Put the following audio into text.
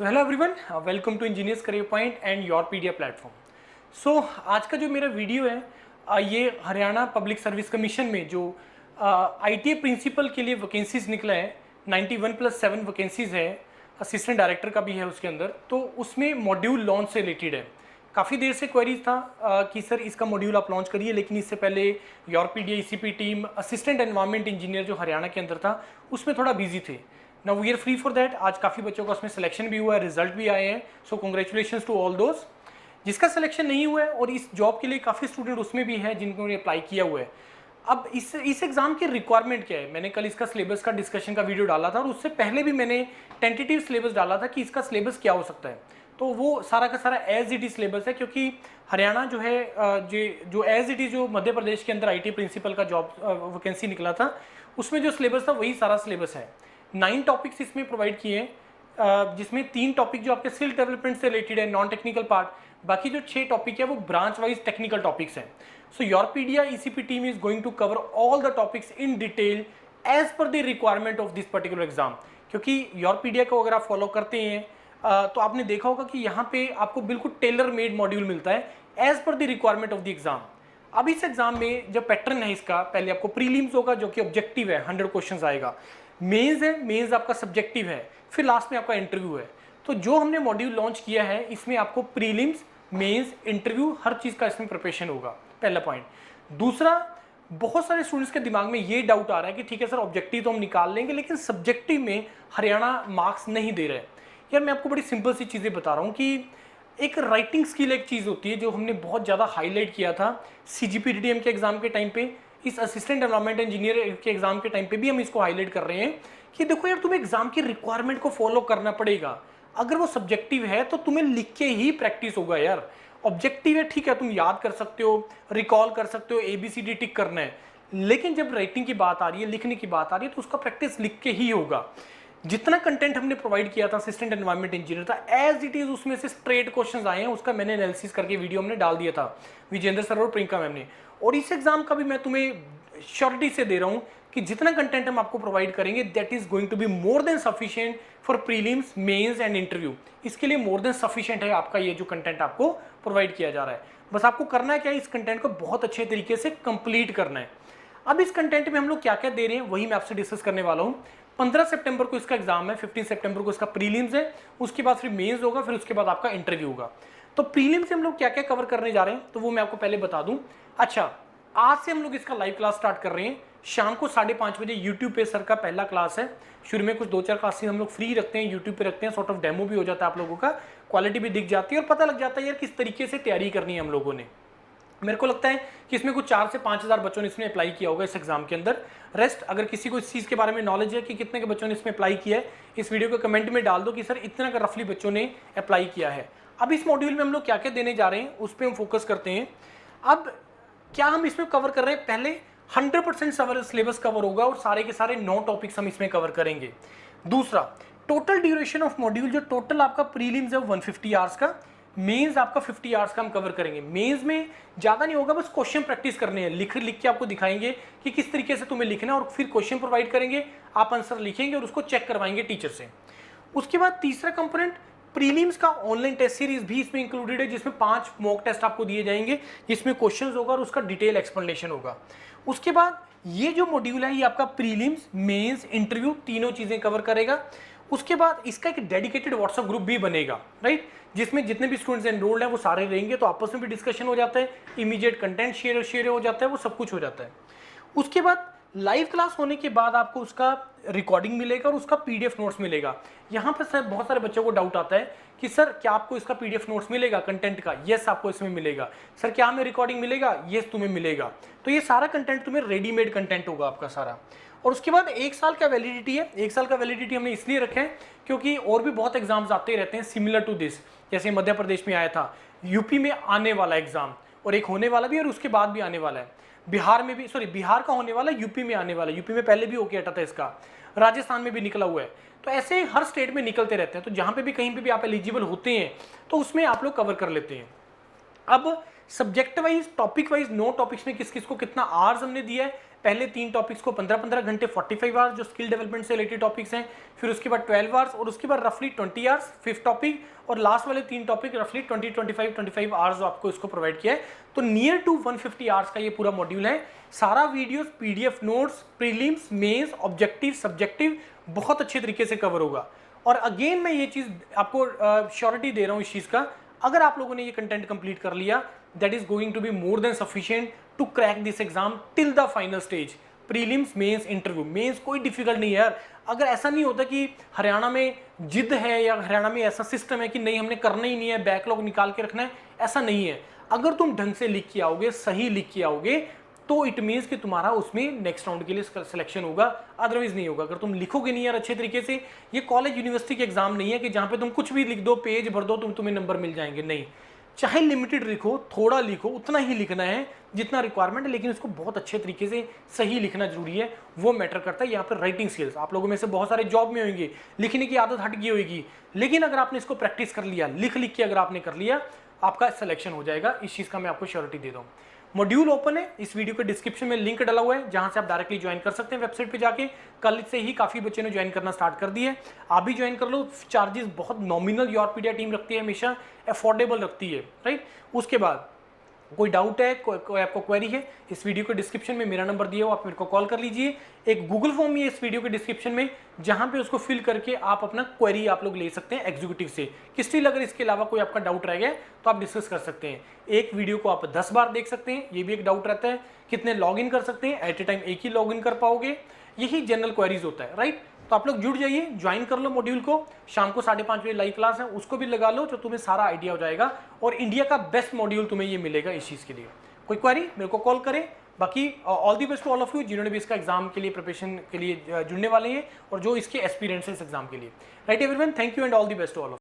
So hello everyone, welcome to engineers career point and your pedia platform. So आज का जो मेरा video है ये हरियाणा पब्लिक सर्विस कमीशन में जो आईटीए प्रिंसिपल के लिए वैकेंसीज निकला है 91+7 वैकेंसीज है। असिस्टेंट डायरेक्टर का भी है उसके अंदर, तो उसमें मॉड्यूल लॉन्च से रिलेटेड है। काफ़ी देर से क्वेरीज था कि सर इसका मॉड्यूल आप लॉन्च करिए, लेकिन इससे पहले your pedia ECP team assistant environment engineer जो हरियाणा के अंदर था उसमें थोड़ा बिजी थे। Now we are free for that. आज काफ़ी बच्चों का उसमें सिलेक्शन भी हुआ है, रिजल्ट भी आए हैं। सो कॉन्ग्रेचुलेशंस टू ऑल दोस्त। जिसका सिलेक्शन नहीं हुआ है और इस जॉब के लिए काफ़ी स्टूडेंट उसमें भी है जिन्होंने अप्लाई किया हुआ है। अब इस एग्जाम की रिक्वायरमेंट क्या है, मैंने कल इसका सिलेबस का डिस्कशन का वीडियो डाला था और उससे पहले भी मैंने टेंटेटिव सिलेबस डाला था कि इसका सिलेबस क्या हो सकता है। तो वो सारा का सारा एज इट इज सिलेबस है, क्योंकि हरियाणा जो है जो एज इट इज जो मध्य प्रदेश के अंदर आईटी प्रिंसिपल का जॉब वैकेंसी निकला था उसमें जो सिलेबस था वही सारा सिलेबस है। 9 टॉपिक्स इसमें प्रोवाइड किए हैं, जिसमें 3 टॉपिक जो आपके स्किल डेवलपमेंट से रिलेटेड है, नॉन टेक्निकल पार्ट। बाकी जो 6 टॉपिक है वो ब्रांच वाइज टेक्निकल टॉपिक्स हैं। So yourpedia ECP team is going to cover all the topics in detail as per the requirement of this particular exam. क्योंकि yourpedia को अगर आप फॉलो करते हैं तो आपने देखा होगा कि यहाँ पे आपको बिल्कुल टेलर मेड मॉड्यूल मिलता है as per the requirement of the exam. अब इस एग्जाम में जो पैटर्न है इसका, पहले आपको प्रीलिम्स होगा जो कि ऑब्जेक्टिव है, 100 क्वेश्चन आएगा। मेंस है, मेंस आपका सब्जेक्टिव है, फिर लास्ट में आपका इंटरव्यू है। तो जो हमने मॉड्यूल लॉन्च किया है इसमें आपको प्रीलिम्स, मेंस, इंटरव्यू हर चीज़ का इसमें प्रिपरेशन होगा, पहला पॉइंट। दूसरा, बहुत सारे स्टूडेंट्स के दिमाग में ये डाउट आ रहा है कि ठीक है सर ऑब्जेक्टिव तो हम निकाल लेंगे लेकिन सब्जेक्टिव में हरियाणा मार्क्स नहीं दे रहा है। यार मैं आपको बड़ी सिंपल सी चीज़ें बता रहा हूँ कि एक राइटिंग स्किल एक चीज़ होती है जो हमने बहुत ज़्यादा हाईलाइट किया था सीजीपीडीडीएम के एग्जाम के टाइम पे, इस असिस्टेंट एनवायरमेंट इंजीनियर के एग्जाम के टाइम पे भी हम इसको हाईलाइट कर रहे हैं कि देखो यार तुम्हें एग्जाम की रिक्वायरमेंट को फॉलो करना पड़ेगा। अगर वो सब्जेक्टिव है तो तुम्हें लिख के ही प्रैक्टिस होगा यार। ऑब्जेक्टिव है ठीक है, तुम याद कर सकते हो, रिकॉल कर सकते हो, ABCD टिक करना है, लेकिन जब राइटिंग की बात आ रही है, लिखने की बात आ रही है, तो उसका प्रैक्टिस लिख के ही होगा। जितना कंटेंट हमने प्रोवाइड किया था असिस्टेंट एनवायरमेंट इंजीनियर था एज इट इज उसमें से स्ट्रेट क्वेश्चंस आए हैं, उसका मैंने एनालिसिस करके वीडियो हमने डाल दिया था विजेंद्र सर और प्रियंका मैम ने। और इस एग्जाम का भी मैं तुम्हें श्योरिटी से दे रहा हूं कि जितना कंटेंट हम आपको प्रोवाइड करेंगे that is going to be more than sufficient for prelims, mains and interview. इसके लिए मोर देन सफिशिएंट है आपका ये जो कंटेंट आपको प्रोवाइड किया जा रहा है। बस आपको करना है क्या, इस कंटेंट को बहुत अच्छे तरीके से कंप्लीट करना है। अब इस कंटेंट में हम लोग क्या क्या दे रहे हैं वही मैं आपसे डिस्कस करने वाला हूं। 15 सितंबर को इसका एग्जाम है, 15 सितंबर को इसका प्रीलिम्स है, उसके बाद फिर मेंस होगा, फिर उसके बाद आपका इंटरव्यू होगा। तो प्रीलिम्स से हम लोग क्या क्या कवर करने जा रहे हैं तो वो मैं आपको पहले बता दूं। अच्छा, आज से हम लोग इसका लाइव क्लास स्टार्ट कर रहे हैं शाम को 5:30 बजे यूट्यूब पे सर का पहला क्लास है। शुरू में कुछ 2-4 क्लासेस हम लोग फ्री रखते हैं, यूट्यूब पे रखते हैं, सॉर्ट ऑफ डेमो भी हो जाता है आप लोगों का, क्वालिटी भी दिख जाती है और पता लग जाता है यार किस तरीके से तैयारी करनी है हम लोगों ने। मेरे को लगता है कि इसमें कुछ 4 से 5 हज़ार बच्चों ने इसमें अप्लाई किया होगा इस एग्जाम के अंदर। रेस्ट अगर किसी को इस चीज़ के बारे में नॉलेज है कि कितने के बच्चों ने इसमें अप्लाई किया है, इस वीडियो को कमेंट में डाल दो कि सर इतना का रफली बच्चों ने अप्लाई किया है। अब इस मॉड्यूल में हम लोग क्या क्या देने जा रहे हैं उस पर हम फोकस करते हैं। अब क्या हम इसमें कवर कर रहे हैं, पहले 100% सिलेबस कवर होगा और सारे के सारे 9 टॉपिक्स हम इसमें कवर करेंगे। दूसरा, टोटल ड्यूरेशन ऑफ मॉड्यूल, जो टोटल आपका प्रीलिम्स है 150 आवर्स का, मेंस आपका 50 आवर्स का हम कवर करेंगे। मेंस में ज़्यादा नहीं होगा, बस क्वेश्चन प्रैक्टिस करने हैं, लिख के आपको दिखाएंगे कि किस तरीके से तुम्हें लिखना है और फिर क्वेश्चन प्रोवाइड करेंगे, आप आंसर लिखेंगे और उसको चेक करवाएंगे टीचर से। उसके बाद तीसरा कंपोनेंट, प्रीलिम्स का ऑनलाइन टेस्ट सीरीज भी इसमें इंक्लूडेड है, जिसमें 5 मॉक टेस्ट आपको दिए जाएंगे, जिसमें क्वेश्चंस होगा और उसका डिटेल एक्सप्लेनेशन होगा। उसके बाद ये जो मॉड्यूल है ये आपका प्रीलिम्स, मेंस, इंटरव्यू तीनों चीजें कवर करेगा। उसके बाद इसका एक डेडिकेटेड व्हाट्सएप ग्रुप भी बनेगा, राइट, जिसमें जितने भी स्टूडेंट्स एनरोल्ड हैं वो सारे रहेंगे, तो आपस में भी डिस्कशन हो जाता है, इमीडिएट कंटेंट शेयर हो जाता है, वो सब कुछ हो जाता है। उसके बाद लाइव क्लास होने के बाद आपको उसका रिकॉर्डिंग मिलेगा और उसका PDF नोट्स मिलेगा। यहाँ पर सर बहुत सारे बच्चों को डाउट आता है कि सर क्या आपको इसका PDF नोट्स मिलेगा कंटेंट का? यस, आपको इसमें मिलेगा। सर क्या हमें रिकॉर्डिंग मिलेगा? यस, तुम्हें मिलेगा। तो ये सारा कंटेंट तुम्हें रेडीमेड कंटेंट होगा आपका सारा। और उसके बाद 1 साल का वैलिडिटी है। 1 साल का वैलिडिटी हमने इसलिए रखा है क्योंकि और भी बहुत एग्जाम्स आते रहते हैं सिमिलर टू दिस, जैसे मध्य प्रदेश में आया था, यूपी में आने वाला एग्जाम और एक होने वाला भी और उसके बाद भी आने वाला है, बिहार में भी, सॉरी बिहार का होने वाला, यूपी में आने वाला, यूपी में पहले भी होके हटा था इसका, राजस्थान में भी निकला हुआ है। तो ऐसे हर स्टेट में निकलते रहते हैं, तो जहां पे भी कहीं पे भी आप एलिजिबल होते हैं तो उसमें आप लोग कवर कर लेते हैं। अब subject wise, topic wise, 9 topics में किस किस को कितना आवर्स हमने दिया है। पहले 3 टॉपिक्स को 15-15 घंटे 45 आवर्स जो स्किल डेवलपमेंट से रिलेटेड टॉपिक्स हैं, फिर उसके बाद 12 आवर्स और उसके बाद रफली 20 आवर्स 5th टॉपिक, और लास्ट वाले 3 टॉपिक रफली 25 आवर्स आपको इसको प्रोवाइड किया है। तो नियर टू 150 आवर्स का ये पूरा मॉड्यूल है। सारा videos, PDF notes, prelims, mains, objective, subjective बहुत अच्छे तरीके से कवर होगा। और अगेन मैं ये चीज़ आपको श्योरिटी दे रहा हूँ इस चीज़ का, अगर आप लोगों ने ये कंटेंट कंप्लीट कर लिया, that is going to be more than sufficient to crack this exam till the final stage, prelims, mains, interview. Mains कोई डिफिकल्ट नहीं है यार। अगर ऐसा नहीं होता कि हरियाणा में जिद है या हरियाणा में ऐसा सिस्टम है कि नहीं हमने करना ही नहीं है, बैकलॉग निकाल के रखना है, ऐसा नहीं है। अगर तुम ढंग से लिख के आओगे, सही लिख के आओगे, तो इट मीन्स कि तुम्हारा उसमें नेक्स्ट राउंड के लिए सिलेक्शन होगा, अदरवाइज नहीं होगा। अगर तुम लिखोगे नहीं यार अच्छे तरीके से, ये कॉलेज यूनिवर्सिटी के एग्जाम नहीं है कि जहां पे तुम कुछ भी लिख दो, पेज भर दो, तुम्हें नंबर मिल जाएंगे। नहीं, चाहे लिमिटेड लिखो, थोड़ा लिखो, उतना ही लिखना है जितना रिक्वायरमेंट है, लेकिन उसको बहुत अच्छे तरीके से सही लिखना जरूरी है, वो मैटर करता है। यहाँ पर राइटिंग स्किल्स, आप लोगों में से बहुत सारे जॉब में होंगे, लिखने की आदत हट गई होगी, लेकिन अगर आपने इसको प्रैक्टिस कर लिया, लिख के अगर आपने कर लिया, आपका सिलेक्शन हो जाएगा। इस चीज़ का मैं आपको श्योरिटी दे दूँ। मॉड्यूल ओपन है, इस वीडियो के डिस्क्रिप्शन में लिंक डाला हुआ है, जहां से आप डायरेक्टली ज्वाइन कर सकते हैं वेबसाइट पे जाके। कल से ही काफ़ी बच्चे ने ज्वाइन करना स्टार्ट कर दिए, आप भी ज्वाइन कर लो। चार्जेस बहुत नॉमिनल योरपीडिया टीम रखती है, हमेशा अफोर्डेबल रखती है, राइट। उसके बाद कोई डाउट है, कोई आपको क्वेरी है, इस वीडियो के डिस्क्रिप्शन में मेरा नंबर दिया हो, आप मेरे को कॉल कर लीजिए। एक गूगल फॉर्म है इस वीडियो के डिस्क्रिप्शन में, जहां पे उसको फिल करके आप अपना क्वेरी आप लोग ले सकते हैं एग्जीक्यूटिव से। स्टिल अगर इसके अलावा कोई आपका डाउट रह गया तो आप डिस्कस कर सकते हैं। एक वीडियो को आप 10 बार देख सकते हैं, ये भी एक डाउट रहता है। कितने लॉग इन कर सकते हैं, एट ए टाइम एक ही लॉग इन कर पाओगे, यही जनरल क्वेरीज होता है, राइट। तो आप लोग जुड़ जाइए, ज्वाइन कर लो मॉड्यूल को। शाम को 5:30 बजे लाइव क्लास है, उसको भी लगा लो, तो तुम्हें सारा आइडिया हो जाएगा और इंडिया का बेस्ट मॉड्यूल तुम्हें ये मिलेगा इस चीज़ के लिए। कोई क्वेरी मेरे को कॉल करें। बाकी all the best to all of you जिन्होंने भी इसका एग्जाम के लिए प्रिपरेशन के लिए जुड़ने वाले हैं और जो इसके एक्सपीरियंस है इस एग्जाम के लिए, right everyone. Thank you and all the best to all of